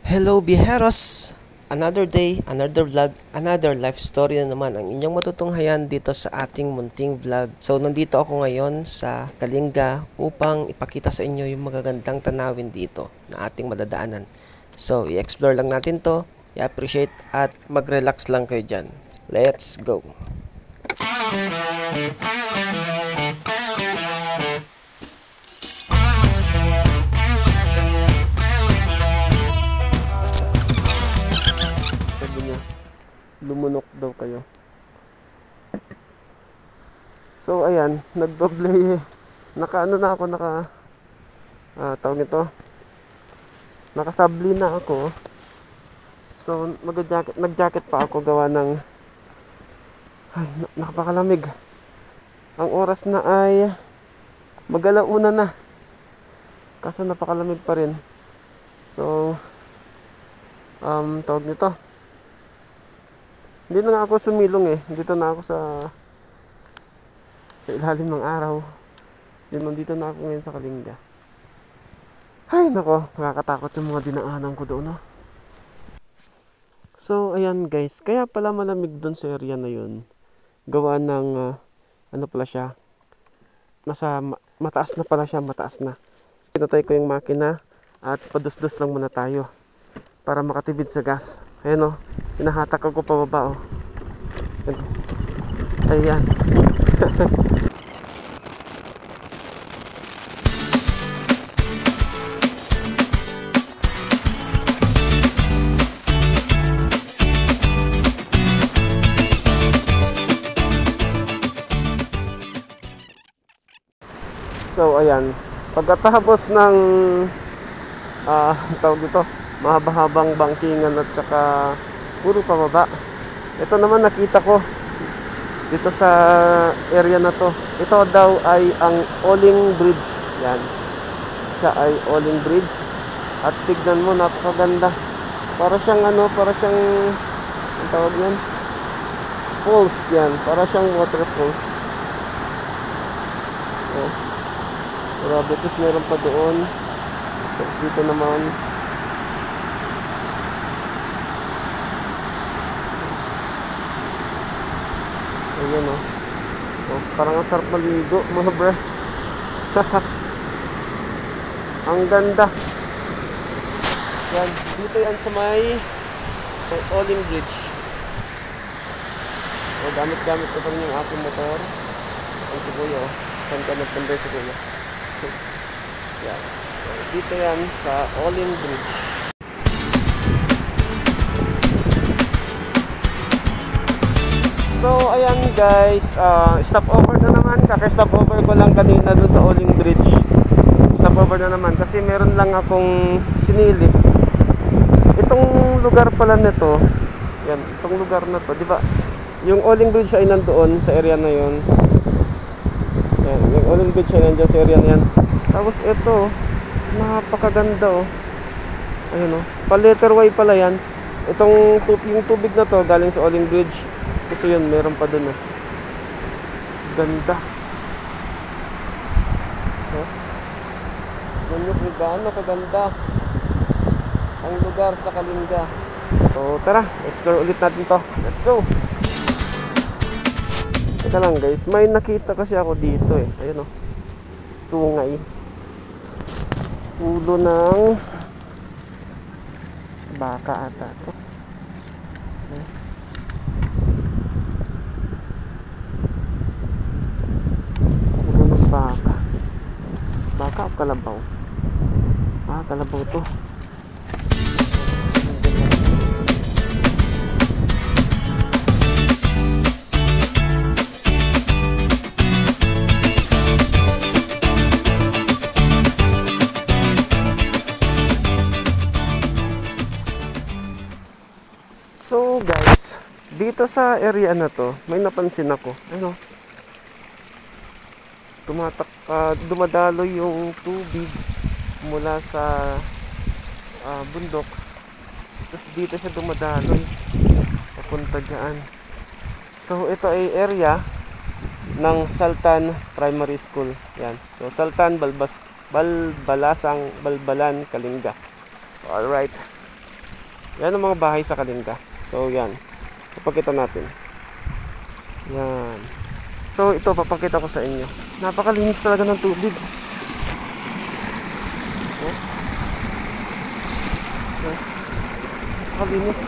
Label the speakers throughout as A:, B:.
A: Hello Biheros! Another day, another vlog, another life story na naman ang inyong matutunghayan dito sa ating munting vlog. So nandito ako ngayon sa Kalinga upang ipakita sa inyo yung magagandang tanawin dito na ating madadaanan. So i-explore lang natin to, i-appreciate at mag-relax lang kayo dyan. Let's go! Lumunok daw kayo. So ayan, nagdoble. Naka tawag nito. Nakasabli na ako. So nag-jacket pa ako gawa ng napakalamig. Ang oras na ay mag-alauna na. Kaso napakalamig pa rin. So tawag nito. Hindi na nga ako sumilong Dito na ako sa ilalim ng araw. Dito na ako ngayon sa Kalinga. Ay nako, nakakatakot yung mga dinaanan ko doon. So ayan guys, kaya pala malamig doon sa area na yun. Gawa ng ano pala siya. Mataas na pala siya, mataas na. Pinatay ko yung makina at padus-dus lang muna tayo para makatipid sa gas. Ayan hinahatak ako pababa Ayan. So ayan, pagkatapos ng tawag ito, mahaba-habang bangkingan at saka puro pababa. Ito naman nakita ko dito sa area na to. Ito daw ay ang Oling Bridge. Yan. Siya ay Oling Bridge. At tignan mo, napakaganda. Para siyang ang tawag yan? Falls yan. Para siyang waterfalls. Oh. Grabe, tapos meron pa doon. Dito naman. Ayan parang ang sarap maligo mga bre. Ang ganda. Yan, dito yan sa may Oling Bridge. Gamit-gamit ko pa rin yung aking motor. Ang si kuya saan ka nagpunday si kuya. Yan. So, dito yan sa Oling Bridge. So ayan guys, stop over na naman. Kaka-stop over ko lang kanina dun sa Oling Bridge. Stop over na naman kasi meron lang akong sinilip. Itong lugar pala nito, yan, itong lugar na to, di ba? Yung Oling Bridge ay nandoon sa area na yon. Yan, yung Oling Bridge ay nandiyan sa area na yan. Tapos ito, napakaganda Ayun pa letter Y pala yan. Yung tubig na to galing sa Oling Bridge. Kasi yun, meron pa dun Ganda. Ganyan kung gaano kaganda ang lugar sa Kalinga. So tara, explore ulit natin to. Let's go. Teka lang guys, may nakita kasi ako dito Ayun sungay. Ulo ng baka ata to. Baka o kalabaw? Kalabaw to. So guys, dito sa area na to, may napansin ako. Dumadaloy yung tubig mula sa bundok. Tapos dito siya dumadaloy papunta dyan. So ito ay area ng Saltan Primary School. Yan. So Saltan Balbalasang Balbalan, Kalinga. Alright. Yan ang mga bahay sa Kalinga. So yan, papakita natin. Yan. So ito, papakita ko sa inyo. Napakalinis talaga ng tubig. Oh. Oh. Napakalinis.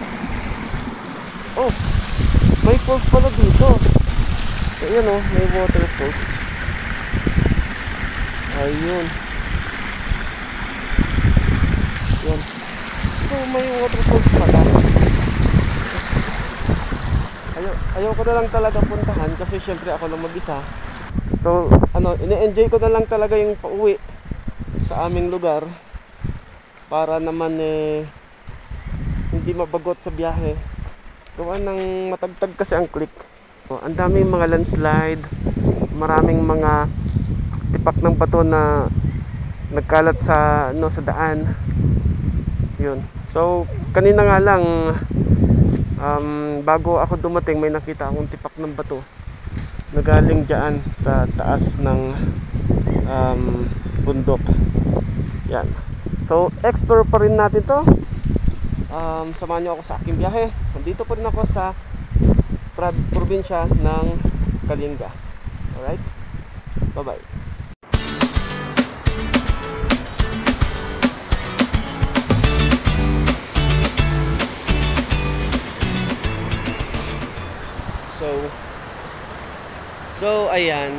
A: Oh, may falls pala dito. So yan oh, may water falls. Ayun. Yan. So may water falls pala. Ayaw ko na lang talaga puntahan kasi syempre ako lang mag-isa. So ano, ine-enjoy ko na lang talaga yung pauwi sa aming lugar para naman hindi mabagot sa biyahe. Gawa ng matagtag kasi ang click. Ang daming mga landslide, maraming mga tipak ng bato na nagkalat sa sa daan. Yun. So kanina nga lang bago ako dumating, may nakita akong tipak ng bato na galing dyan sa taas ng bundok. Yan. So explore pa rin natin to. Samahan nyo ako sa aking biyahe. Nandito pa rin ako sa probinsya ng Kalinga. Alright? Bye bye. So ayan,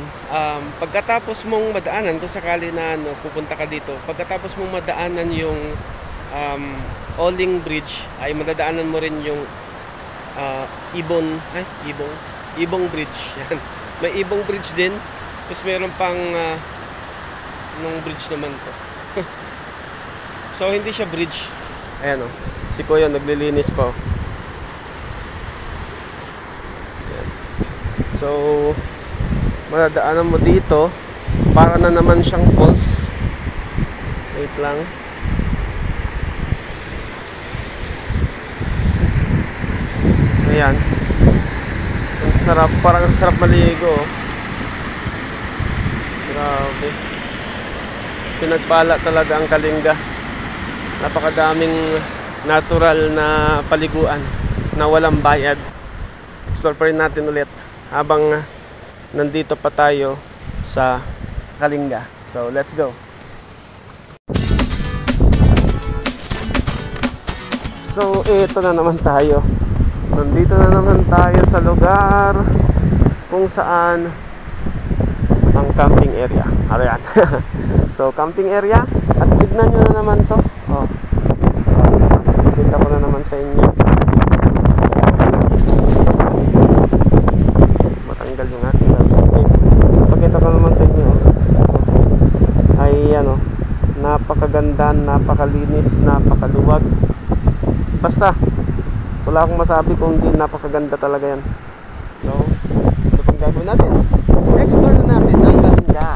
A: pagkatapos mong madaanan, kung sakali na pupunta ka dito, pagkatapos mong madaanan yung Oling Bridge, ay madadaanan mo rin yung Ibong Bridge. Yan. May Ibong Bridge din. Tapos meron pang nung bridge naman to. So hindi siya bridge. Ayan oh, si Kuya naglilinis pa. Ayan. So madadaanan mo dito, para na naman siyang falls. Wait lang. Ayan. Ang sarap, parang ang sarap maligo. Grabe. Pinagpala talaga ang Kalinga. Napakadaming natural na paliguan na walang bayad. Explore pa rin natin ulit habang nandito pa tayo sa Kalinga. So let's go. So ito na naman tayo. Nandito na naman tayo sa lugar kung saan ang camping area. Ayan. So camping area, at tignan nyo na naman to. Oh. Kita ko na naman sa inyo. Matanggal yung ating lipstick. Pakita ko naman sa inyo. Ay ano, napakaganda, napakalinis, napakaluwag. Basta wala akong masabi kung hindi napakaganda talaga yan. So ano pang gagawin natin? Explore na natin ang Kalinga.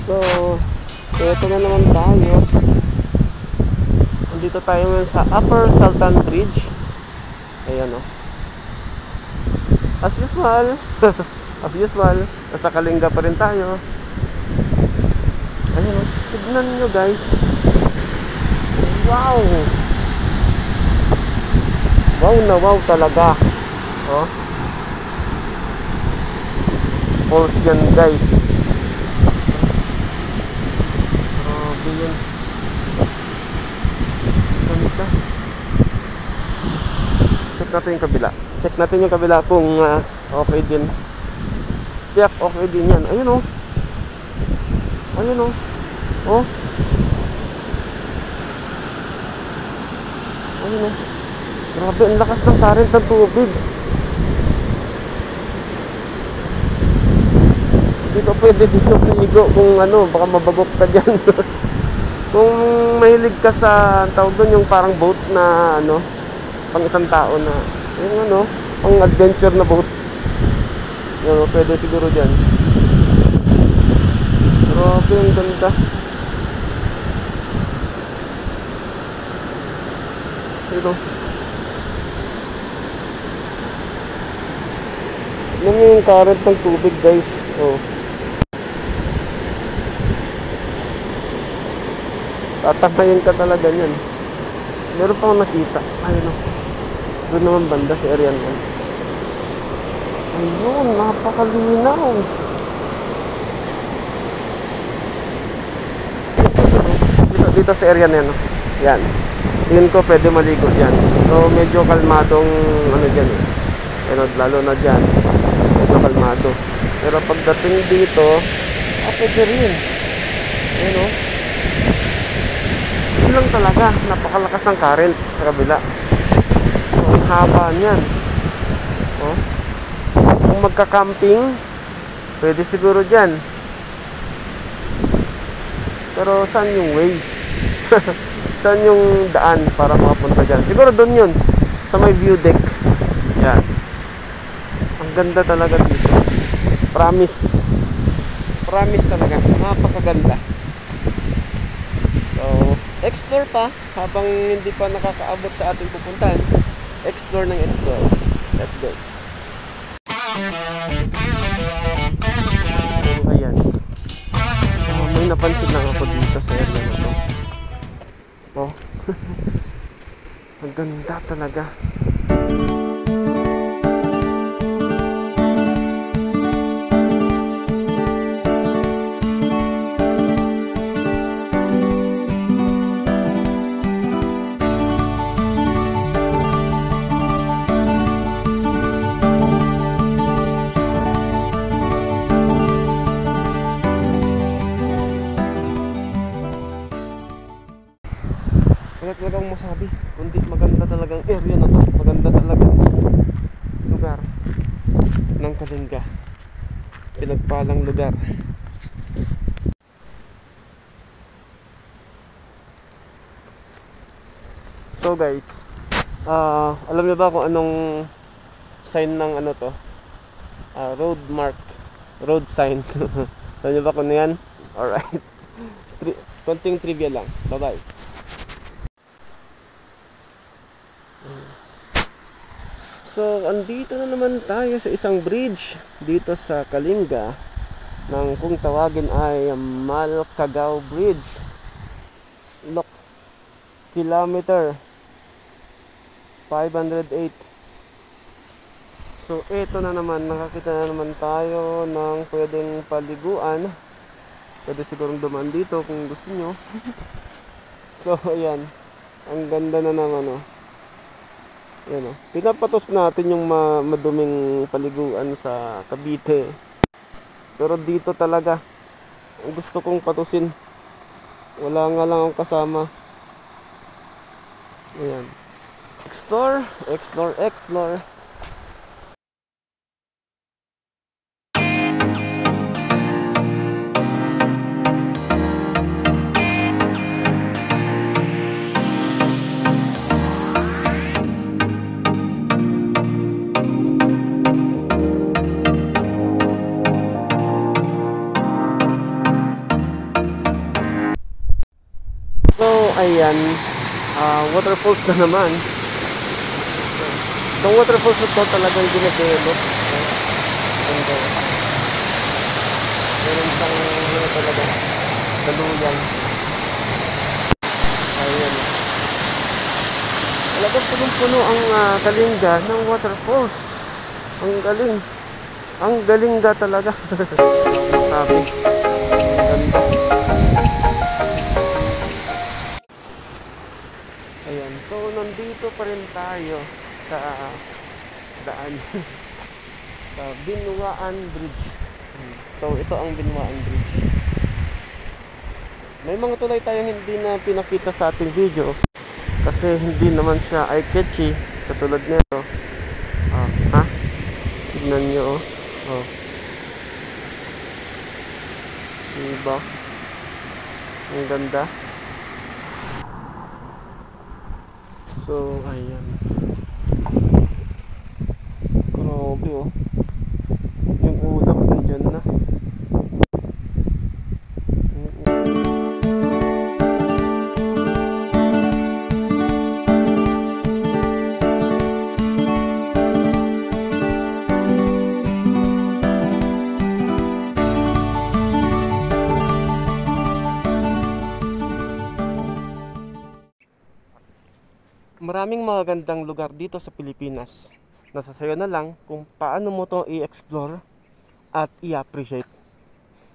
A: So ito na naman tayo. Dito tayo sa Upper Sultan Bridge. Ayan o. As usual. As usual, nasa Kalinga pa rin tayo. Ayan o. Tignan nyo guys. Wow. Wow na wow talaga. Oh. Falls yan guys. Grabe yun. Ganda. Check natin yung kabila. Check natin yung kabila kung okay din. Check, okay din yan. Ayun o. Ayun o. Oh. Ayun o. Grabe, ang lakas ng current ng tubig. Dito pwede dito ligo kung ano, baka mabagok ka dyan. Kung mahilig ka sa tawag doon yung parang boat na ano, pang isang tao na yung ano, pang adventure na boat. Ano, pwede siguro dyan. Grabe, ang ganda. Ito. Tignan mo yung current ng tubig guys. Oh. Tatamayin ka talaga niyan. Meron pa akong nakita. Ayun o. Doon naman banda si Arian 1. Ayun, napakalinaw. Dito sa area na yan. Yan. Tingin ko pwede maligo dyan. So medyo kalmadong ano dyan eh. Ano, lalo na dyan. Medyo kalmado. Pero pagdating dito, pwede rin. Ayun o. Yun lang talaga. Napakalakas ng current sa kabila. So ang haba niyan. Oh. Kung magka-camping, pwede siguro dyan. Pero saan yung way? Saan yung daan para makapunta dyan? Siguro doon yun, sa may view deck. Yan. Ang ganda talaga dito. Promise. Promise talaga. Napakaganda. So, explore pa habang hindi pa nakakaabot sa ating pupuntahan. Explore ng explore. Let's go. So, ayan. May napansin lang ako dito sa area na to. Oh. Ang ganda talaga. Wala talagang masabi, kundi maganda talagang area na to. Maganda talaga lugar ng Kalinga. Pinagpalang lugar. So guys, alam niyo ba kung anong sign ng ano to? Road mark, road sign. Alam niyo ba kung ano yan? Alright. Konting trivia lang. Bye bye. So, andito na naman tayo sa isang bridge dito sa Kalinga ng kung tawagin ay Malcagao Bridge. Look, kilometer 508. So, ito na naman, nakakita na naman tayo ng pwedeng paliguan. Pwede sigurong dumaan dito kung gusto nyo. So, ayan, ang ganda na naman, oh. Yan, oh. Pinapatos natin yung maduming paliguan sa Cavite. Pero dito talaga ang gusto kong patusin. Wala nga lang akong kasama. Ayan. Explore, explore, explore. Ayan, waterfalls na naman. Itong waterfalls na ito talagang ginadevelop. And meron pang talaga daluyan. Ayan. Talagang punong-puno ang Kalinga ng waterfalls. Ang galing. Ang galinga talaga. Sabi. Ganda. Ayan, so nandito pa rin tayo sa daan sa Binuaan Bridge. So ito ang Binuaan Bridge. May mga tulay tayong hindi na pinakita sa ating video kasi hindi naman siya eye-catchy katulad nito. Ha? Tignan nyo, oh. Diba? Ang ganda. So, ayan. Grabe, oh. Yung ulap nandyan na. maraming magagandang lugar dito sa Pilipinas. Nasa sayo na lang kung paano mo to i-explore at i-appreciate.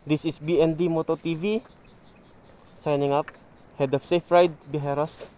A: This is BND Moto TV. Signing up. Head of Safe Ride, Bijeros.